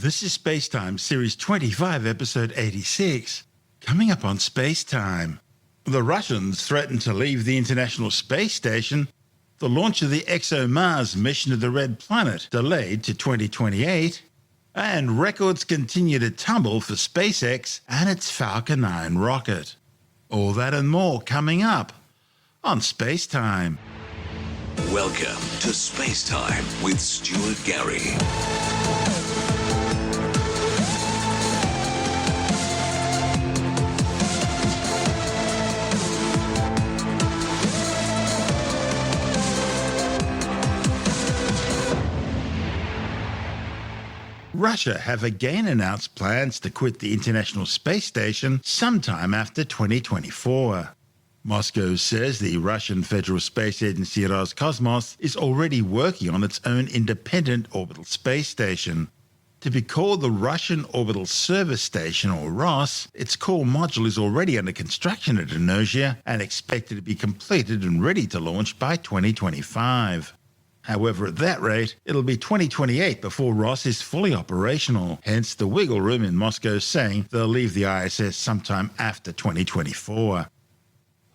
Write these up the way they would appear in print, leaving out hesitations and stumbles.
This is SpaceTime Series 25, Episode 86. Coming up on SpaceTime, the Russians threaten to leave the International Space Station, the launch of the EXO-Mars mission to the Red Planet delayed to 2028, and records continue to tumble for SpaceX and its Falcon 9 rocket. All that and more coming up on SpaceTime. Welcome to SpaceTime with Stuart Gary. Russia have again announced plans to quit the International Space Station sometime after 2024. Moscow says the Russian Federal Space Agency Roscosmos is already working on its own independent orbital space station. To be called the Russian Orbital Service Station, or ROS, its core module is already under construction at Indonesia and expected to be completed and ready to launch by 2025. However, at that rate, it'll be 2028 before ROS is fully operational, hence the wiggle room in Moscow saying they'll leave the ISS sometime after 2024.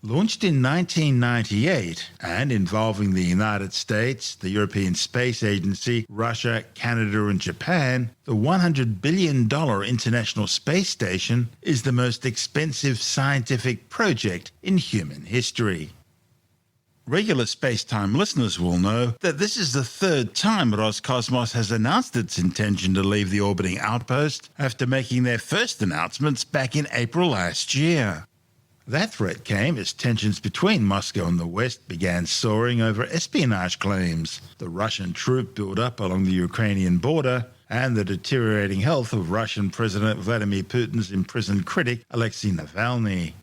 Launched in 1998 and involving the United States, the European Space Agency, Russia, Canada and Japan, the $100 billion International Space Station is the most expensive scientific project in human history. Regular SpaceTime listeners will know that this is the third time Roscosmos has announced its intention to leave the orbiting outpost after making their first announcements back in April last year. That threat came as tensions between Moscow and the West began soaring over espionage claims, the Russian troop build-up along the Ukrainian border, and the deteriorating health of Russian President Vladimir Putin's imprisoned critic Alexei Navalny.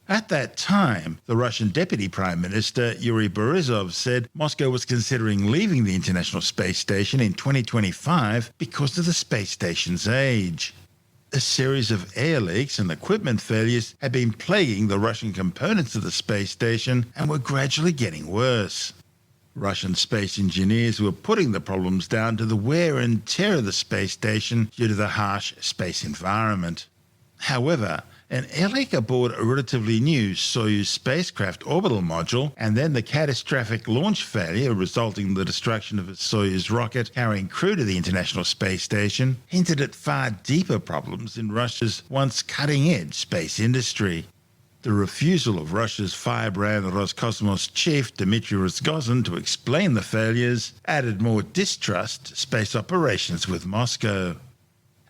At that time, the Russian Deputy Prime Minister Yuri Borisov said Moscow was considering leaving the International Space Station in 2025 because of the space station's age. A series of air leaks and equipment failures had been plaguing the Russian components of the space station and were gradually getting worse. Russian space engineers were putting the problems down to the wear and tear of the space station due to the harsh space environment. However, an air leak aboard a relatively new Soyuz spacecraft orbital module, and then the catastrophic launch failure resulting in the destruction of a Soyuz rocket carrying crew to the International Space Station, hinted at far deeper problems in Russia's once cutting-edge space industry. The refusal of Russia's firebrand Roscosmos chief Dmitry Rogozin to explain the failures added more distrust to space operations with Moscow.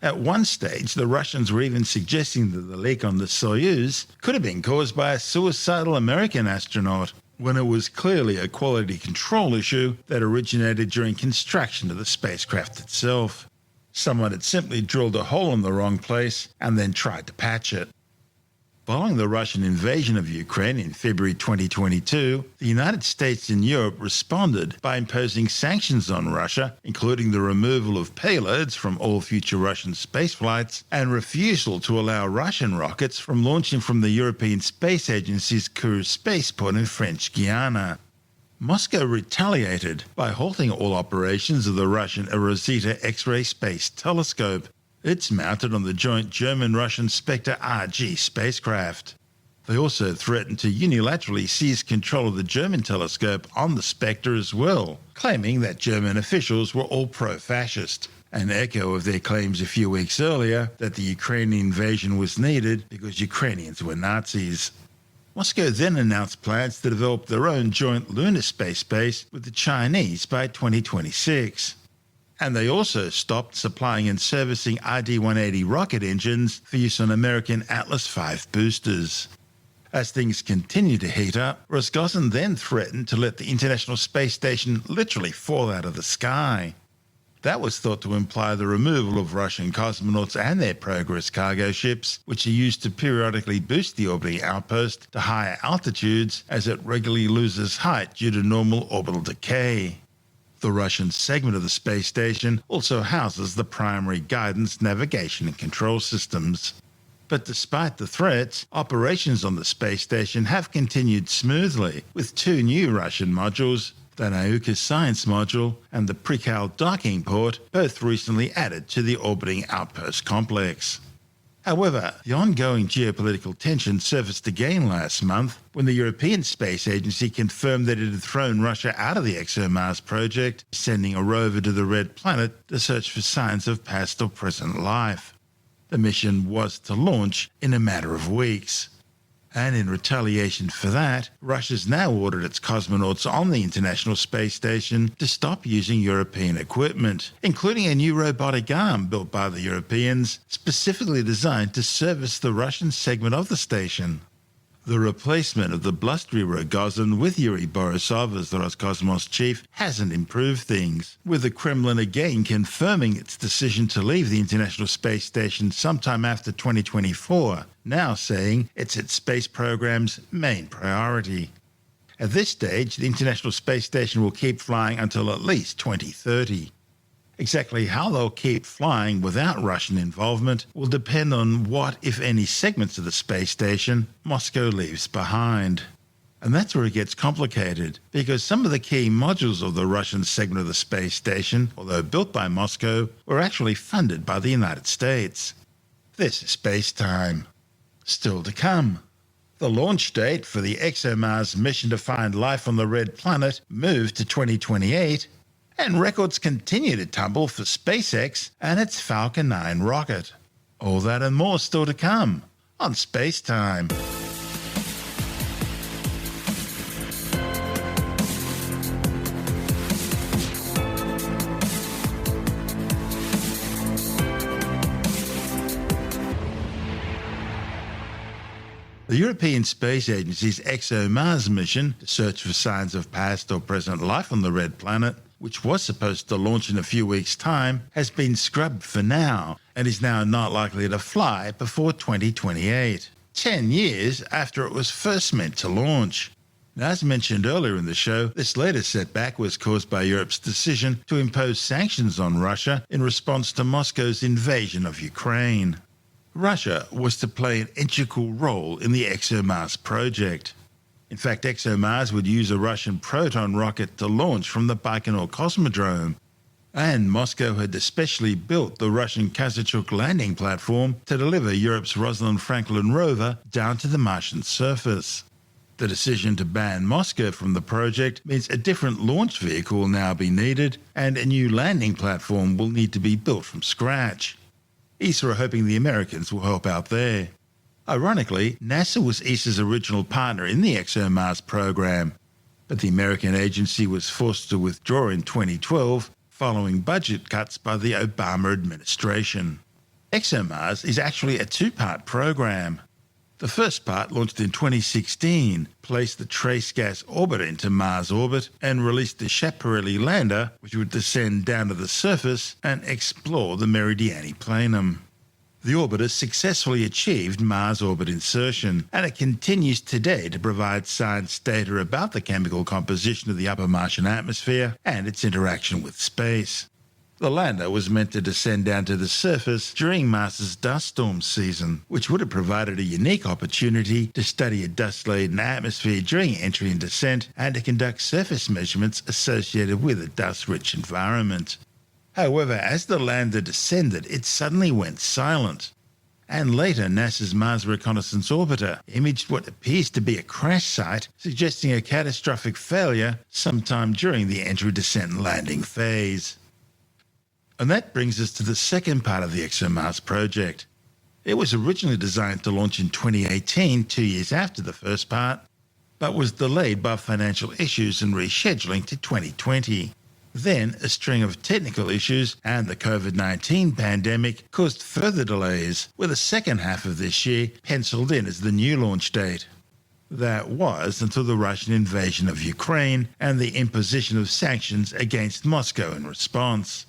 At one stage, the Russians were even suggesting that the leak on the Soyuz could have been caused by a suicidal American astronaut, when it was clearly a quality control issue that originated during construction of the spacecraft itself. Someone had simply drilled a hole in the wrong place and then tried to patch it. Following the Russian invasion of Ukraine in February 2022, the United States and Europe responded by imposing sanctions on Russia, including the removal of payloads from all future Russian spaceflights and refusal to allow Russian rockets from launching from the European Space Agency's Kourou spaceport in French Guiana. Moscow retaliated by halting all operations of the Russian Rosetta X-ray space telescope. It's mounted on the joint German-Russian Spectre RG spacecraft. They also threatened to unilaterally seize control of the German telescope on the Spectre as well, claiming that German officials were all pro-fascist, an echo of their claims a few weeks earlier that the Ukrainian invasion was needed because Ukrainians were Nazis. Moscow then announced plans to develop their own joint lunar space base with the Chinese by 2026. And they also stopped supplying and servicing RD-180 rocket engines for use on American Atlas V boosters. As things continued to heat up, Roscosmos then threatened to let the International Space Station literally fall out of the sky. That was thought to imply the removal of Russian cosmonauts and their Progress cargo ships, which are used to periodically boost the orbiting outpost to higher altitudes as it regularly loses height due to normal orbital decay. The Russian segment of the space station also houses the primary guidance, navigation and control systems. But despite the threats, operations on the space station have continued smoothly, with two new Russian modules, the Nauka Science Module, and the Prikal docking port, both recently added to the orbiting outpost complex. However, the ongoing geopolitical tension surfaced again last month when the European Space Agency confirmed that it had thrown Russia out of the EXO-Mars project, sending a rover to the Red Planet to search for signs of past or present life. The mission was to launch in a matter of weeks. And in retaliation for that, Russia's now ordered its cosmonauts on the International Space Station to stop using European equipment, including a new robotic arm built by the Europeans, specifically designed to service the Russian segment of the station. The replacement of the blustery Rogozin with Yuri Borisov as the Roscosmos chief hasn't improved things, with the Kremlin again confirming its decision to leave the International Space Station sometime after 2024, now saying it's its space program's main priority. At this stage, the International Space Station will keep flying until at least 2030. Exactly how they'll keep flying without Russian involvement will depend on what, if any, segments of the space station Moscow leaves behind. And that's where it gets complicated, because some of the key modules of the Russian segment of the space station, although built by Moscow, were actually funded by the United States. This is SpaceTime. Still to come. The launch date for the EXO-Mars mission to find life on the Red Planet moved to 2028, and records continue to tumble for SpaceX and its Falcon 9 rocket. All that and more still to come on SpaceTime. The European Space Agency's EXO-Mars mission to search for signs of past or present life on the Red Planet, which was supposed to launch in a few weeks' time, has been scrubbed for now and is now not likely to fly before 2028, 10 years after it was first meant to launch. Now, as mentioned earlier in the show, this latest setback was caused by Europe's decision to impose sanctions on Russia in response to Moscow's invasion of Ukraine. Russia was to play an integral role in the EXO-Mars project. In fact, EXO-Mars would use a Russian Proton rocket to launch from the Baikonur Cosmodrome. And Moscow had especially built the Russian Kazachuk landing platform to deliver Europe's Rosalind Franklin rover down to the Martian surface. The decision to ban Moscow from the project means a different launch vehicle will now be needed, and a new landing platform will need to be built from scratch. ESA are hoping the Americans will help out there. Ironically, NASA was ESA's original partner in the EXO-Mars program, but the American agency was forced to withdraw in 2012 following budget cuts by the Obama administration. EXO-Mars is actually a two-part program. The first part, launched in 2016, placed the Trace Gas Orbiter into Mars orbit and released the Schiaparelli lander, which would descend down to the surface and explore the Meridiani Planum. The orbiter successfully achieved Mars orbit insertion, and it continues today to provide science data about the chemical composition of the upper Martian atmosphere and its interaction with space. The lander was meant to descend down to the surface during Mars's dust storm season, which would have provided a unique opportunity to study a dust-laden atmosphere during entry and descent and to conduct surface measurements associated with a dust-rich environment. However, as the lander descended, it suddenly went silent. And later, NASA's Mars Reconnaissance Orbiter imaged what appears to be a crash site, suggesting a catastrophic failure sometime during the entry-descent landing phase. And that brings us to the second part of the EXO-Mars project. It was originally designed to launch in 2018, 2 years after the first part, but was delayed by financial issues and rescheduling to 2020. Then, a string of technical issues and the COVID-19 pandemic caused further delays, with the second half of this year penciled in as the new launch date. That was until the Russian invasion of Ukraine and the imposition of sanctions against Moscow in response.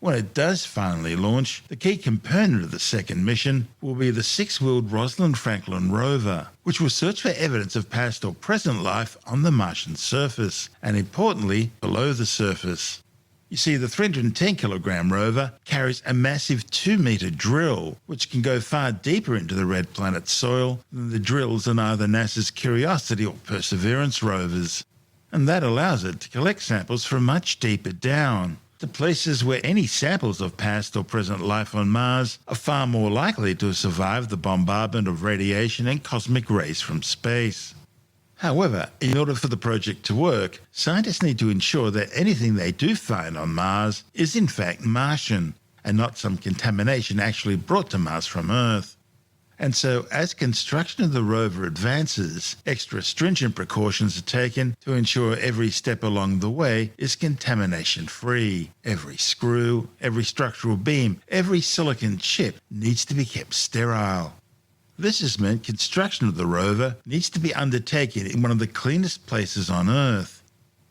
When it does finally launch, the key component of the second mission will be the six-wheeled Rosalind Franklin rover, which will search for evidence of past or present life on the Martian surface, and importantly, below the surface. You see, the 310-kilogram rover carries a massive 2-metre drill, which can go far deeper into the Red Planet's soil than the drills on either NASA's Curiosity or Perseverance rovers. and that allows it to collect samples from much deeper down, to places where any samples of past or present life on Mars are far more likely to have survived the bombardment of radiation and cosmic rays from space. However, in order for the project to work, scientists need to ensure that anything they do find on Mars is in fact Martian, and not some contamination actually brought to Mars from Earth. And so, as construction of the rover advances, extra stringent precautions are taken to ensure every step along the way is contamination-free. Every screw, every structural beam, every silicon chip needs to be kept sterile. This has meant construction of the rover needs to be undertaken in one of the cleanest places on Earth.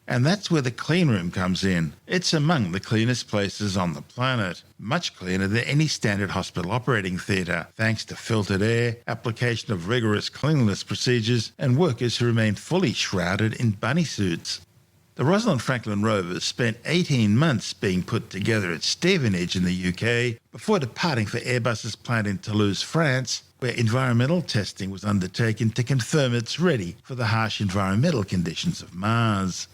And that's where the clean room comes in. It's among the cleanest places on the planet, much cleaner than any standard hospital operating theatre, thanks to filtered air, application of rigorous cleanliness procedures, and workers who remain fully shrouded in bunny suits. The Rosalind Franklin rovers spent 18 months being put together at Stevenage in the UK before departing for Airbus's plant in Toulouse, France, where environmental testing was undertaken to confirm it's ready for the harsh environmental conditions of Mars.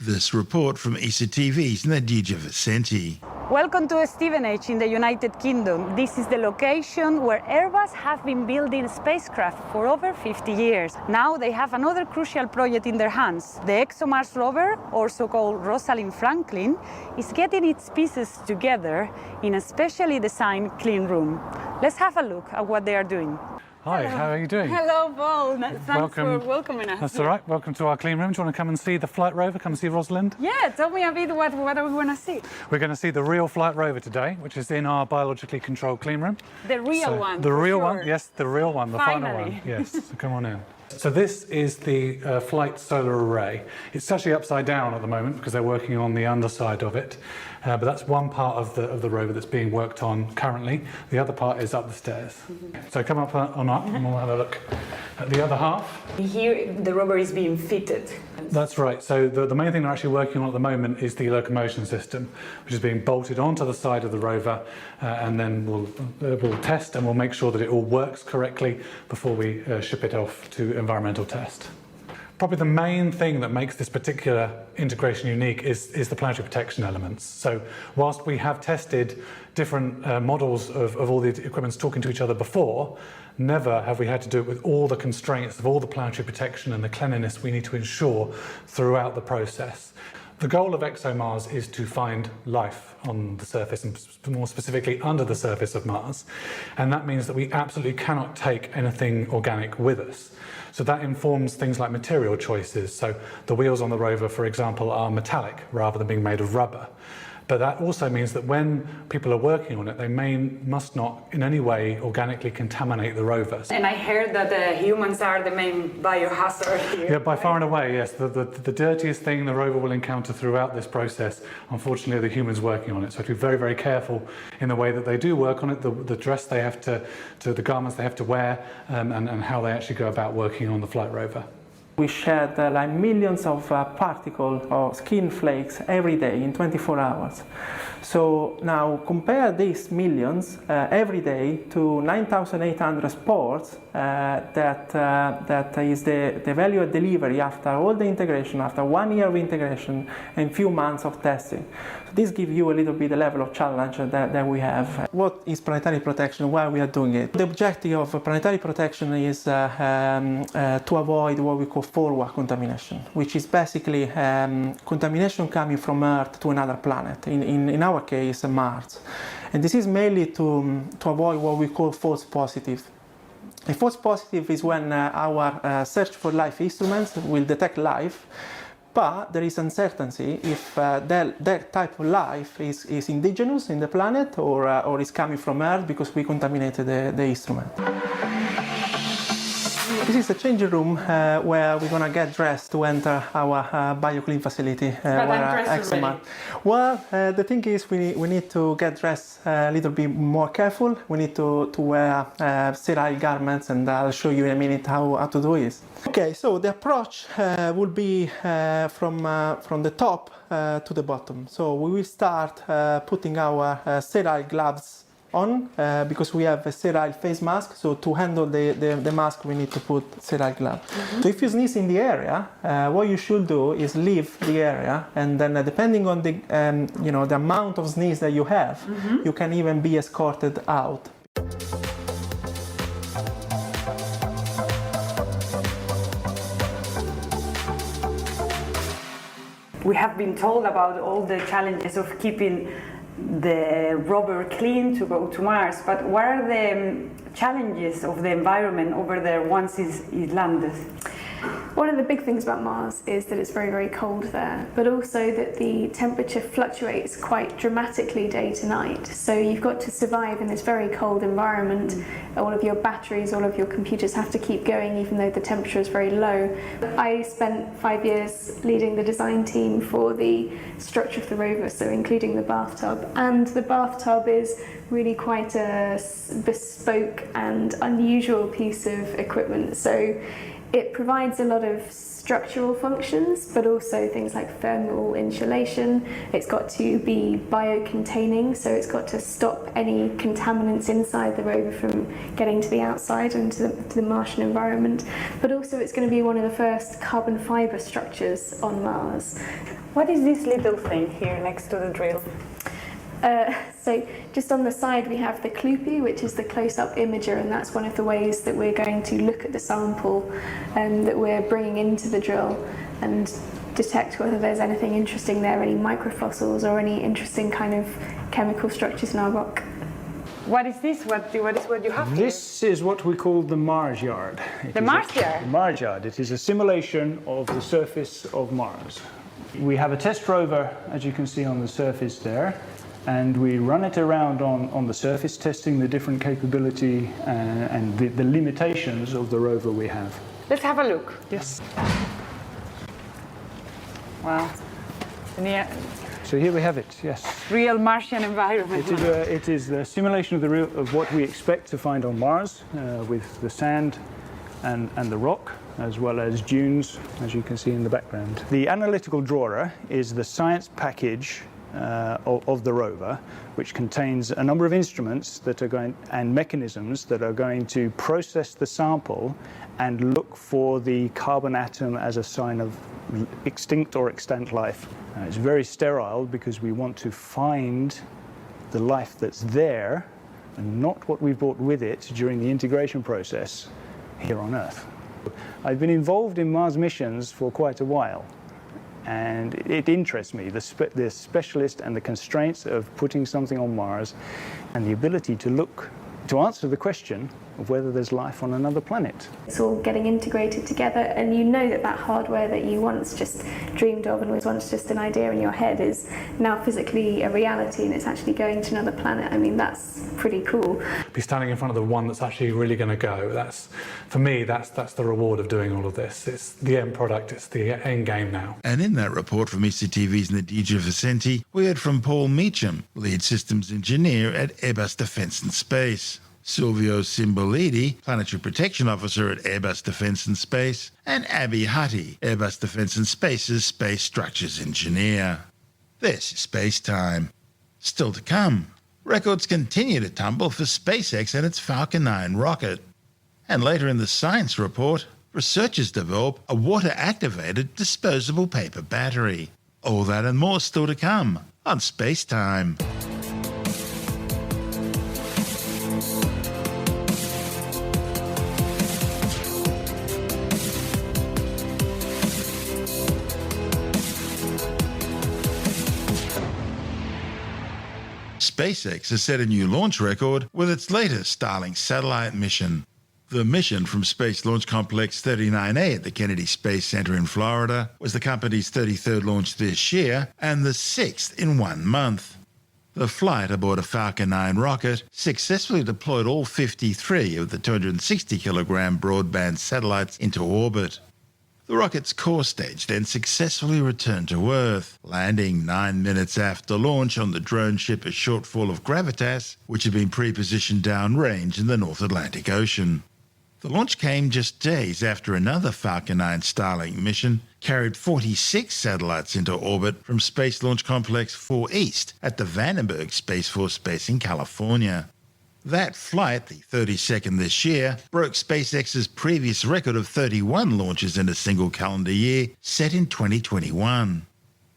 This report from ESA-TV's Nadija Vicenti. Welcome to Stevenage in the United Kingdom. This is the location where Airbus have been building spacecraft for over 50 years. Now they have another crucial project in their hands. The EXo-Mars rover, also called Rosalind Franklin, is getting its pieces together in a specially designed clean room. Let's have a look at what they are doing. Hi, how are you doing? Hello, Paul. Thanks for welcoming us. That's all right. Welcome to our clean room. Do you want to come and see the flight rover? Come and see Rosalind? Yeah, tell me a bit what are we going to see? We're going to see the real flight rover today, which is in our biologically controlled clean room. The real one. The real sure. one, yes, the real one, the final one. Yes, so come on in. So this is the flight solar array. It's actually upside down at the moment because they're working on the underside of it. But that's one part of the rover that's being worked on currently. The other part is up the stairs. So come up on up and we'll have a look at the other half. Here the rover is being fitted. That's right. So the main thing they're actually working on at the moment is the locomotion system, which is being bolted onto the side of the rover, and then we'll test and we'll make sure that it all works correctly before we ship it off to environmental test. Probably the main thing that makes this particular integration unique is the planetary protection elements. So whilst we have tested different models of all the equipments talking to each other before, never have we had to do it with all the constraints of all the planetary protection and the cleanliness we need to ensure throughout the process. The goal of EXO-Mars is to find life on the surface, and more specifically under the surface of Mars. And that means that we absolutely cannot take anything organic with us. So that informs things like material choices. So the wheels on the rover, for example, are metallic rather than being made of rubber. But that also means that when people are working on it, they must not in any way organically contaminate the rover. And I heard that the humans are the main biohazard here. Yeah, by far and away, yes. The dirtiest thing the rover will encounter throughout this process, unfortunately, are the humans working on it. So to be very, very careful in the way that they do work on it, the dress they have to the garments they have to wear, and how they actually go about working on the flight rover. We shed like millions of particles or skin flakes every day in 24 hours. So now compare these millions every day to 9,800 spores that is the value of delivery after all the integration, after 1 year of integration and few months of testing. So this gives you a little bit the level of challenge that we have. What is planetary protection? Why we are doing it? The objective of planetary protection is to avoid what we call forward contamination, which is basically contamination coming from Earth to another planet, in our case Mars. And this is mainly to avoid what we call false positive. A false positive is when our search for life instruments will detect life, but there is uncertainty if that type of life is indigenous in the planet or is coming from Earth because we contaminated the instrument. This is the changing room where we're going to get dressed to enter our BioClean facility. ExoMars. Well, the thing is we need to get dressed a little bit more careful. We need to wear sterile garments, and I'll show you in a minute how to do this. Okay, so the approach will be from the top to the bottom. So we will start putting our sterile gloves on because we have a sterile face mask. So to handle the mask, we need to put sterile glove. So if you sneeze in the area, what you should do is leave the area, and then depending on the the amount of sneeze that you have, you can even be escorted out. We have been told about all the challenges of keeping the rover clean to go to Mars, but what are the challenges of the environment over there once it lands? One of the big things about Mars is that it's very, very cold there, but also that the temperature fluctuates quite dramatically day to night. So you've got to survive in this very cold environment. All of your batteries, all of your computers have to keep going even though the temperature is very low. I spent 5 years leading the design team for the structure of the rover, so including the bathtub. And the bathtub is really quite a bespoke and unusual piece of equipment. So it provides a lot of structural functions, but also things like thermal insulation. It's got to be biocontaining, so it's got to stop any contaminants inside the rover from getting to the outside and to the Martian environment. But also it's going to be one of the first carbon fibre structures on Mars. What is this little thing here next to the drill? So just on the side we have the Kloopy, which is the close-up imager, and that's one of the ways that we're going to look at the sample that we're bringing into the drill and detect whether there's anything interesting there, any microfossils or any interesting kind of chemical structures in our rock. What is this? What you have here? This is what we call the Mars yard. The Mars yard? The Mars yard. It is a simulation of the surface of Mars. We have a test rover, as you can see on the surface there, and we run it around on the surface, testing the different capability and the limitations of the rover we have. Let's have a look. Yes. Wow. So here we have it, yes. Real Martian environment. It is the simulation of what we expect to find on Mars with the sand and the rock, as well as dunes, as you can see in the background. The analytical drawer is the science package of the rover, which contains a number of instruments and mechanisms that are going to process the sample and look for the carbon atom as a sign of extinct or extant life. It's very sterile because we want to find the life that's there and not what we brought with it during the integration process here on Earth. I've been involved in Mars missions for quite a while, and it interests me, the specialist and the constraints of putting something on Mars and the ability to answer the question of whether there's life on another planet. It's all getting integrated together, and you know that hardware that you once just dreamed of and was once just an idea in your head is now physically a reality, and it's actually going to another planet. I mean, that's pretty cool. Be standing in front of the one that's actually really going to go. For me, that's the reward of doing all of this. It's the end product, it's the end game now. And in that report from ECTV's Nadija Vicenti, we heard from Paul Meacham, lead systems engineer at Airbus Defence and Space, Silvio Cimbolidi, Planetary Protection Officer at Airbus Defence and Space, and Abby Hutty, Airbus Defence and Space's Space Structures Engineer. This is SpaceTime. Still to come, records continue to tumble for SpaceX and its Falcon 9 rocket. And later in the science report, researchers develop a water-activated disposable paper battery. All that and more still to come on SpaceTime. SpaceX has set a new launch record with its latest Starlink satellite mission. The mission from Space Launch Complex 39A at the Kennedy Space Center in Florida was the company's 33rd launch this year and the 6th in 1 month. The flight aboard a Falcon 9 rocket successfully deployed all 53 of the 260-kilogram broadband satellites into orbit. The rocket's core stage then successfully returned to Earth, landing 9 minutes after launch on the drone ship a shortfall of Gravitas, which had been pre-positioned downrange in the North Atlantic Ocean. The launch came just days after another Falcon 9 Starlink mission carried 46 satellites into orbit from Space Launch Complex 4 East at the Vandenberg Space Force Base in California. That flight, the 32nd this year, broke SpaceX's previous record of 31 launches in a single calendar year, set in 2021.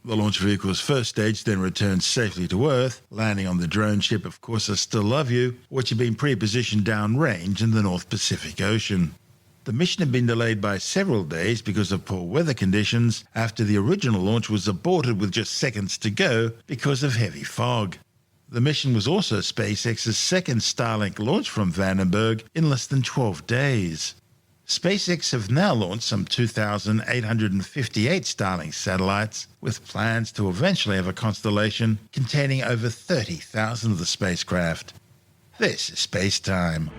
The launch vehicle's first stage then returned safely to Earth, landing on the drone ship Of Course I Still Love You, which had been pre-positioned downrange in the North Pacific Ocean. The mission had been delayed by several days because of poor weather conditions after the original launch was aborted with just seconds to go because of heavy fog. The mission was also SpaceX's second Starlink launch from Vandenberg in less than 12 days. SpaceX have now launched some 2,858 Starlink satellites, with plans to eventually have a constellation containing over 30,000 of the spacecraft. This is SpaceTime.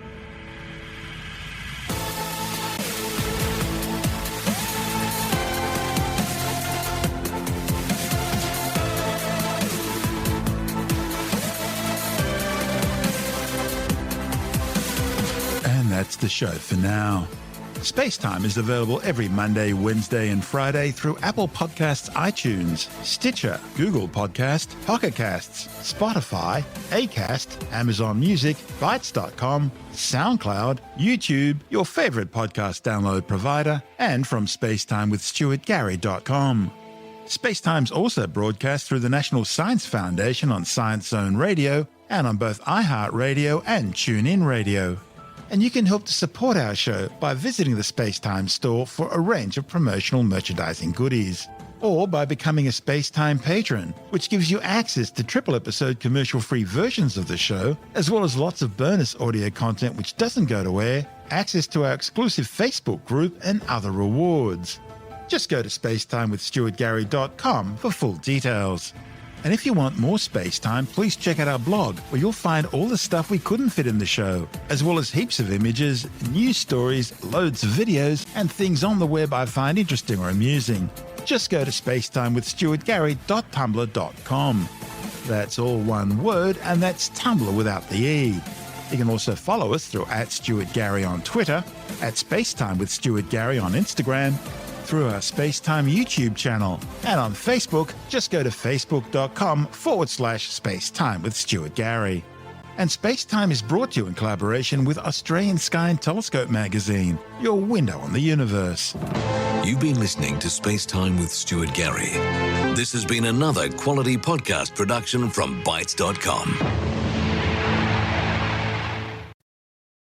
That's the show for now. SpaceTime is available every Monday, Wednesday and Friday through Apple Podcasts, iTunes, Stitcher, Google Podcast, Pocket Casts, Spotify, Acast, Amazon Music, Bytes.com, SoundCloud, YouTube, your favorite podcast download provider, and from SpaceTimeWithStuartGary.com. SpaceTime's also broadcast through the National Science Foundation on Science Zone Radio and on both iHeartRadio and TuneIn Radio. And you can help to support our show by visiting the SpaceTime store for a range of promotional merchandising goodies, or by becoming a SpaceTime patron, which gives you access to triple-episode commercial-free versions of the show, as well as lots of bonus audio content which doesn't go to air, access to our exclusive Facebook group, and other rewards. Just go to SpaceTimeWithStuartGary.com for full details. And if you want more SpaceTime, please check out our blog, where you'll find all the stuff we couldn't fit in the show, as well as heaps of images, news stories, loads of videos, and things on the web I find interesting or amusing. Just go to SpaceTimeWithStuartGary.tumblr.com. That's all one word, and that's Tumblr without the E. You can also follow us through @StuartGary on Twitter, @SpaceTimeWithStuartGary on Instagram, through our SpaceTime YouTube channel, and on Facebook, just go to facebook.com/SpaceTime with Stuart Gary. And SpaceTime is brought to you in collaboration with Australian Sky and Telescope magazine, your window on the universe. You've been listening to SpaceTime with Stuart Gary. This has been another quality podcast production from Bytes.com.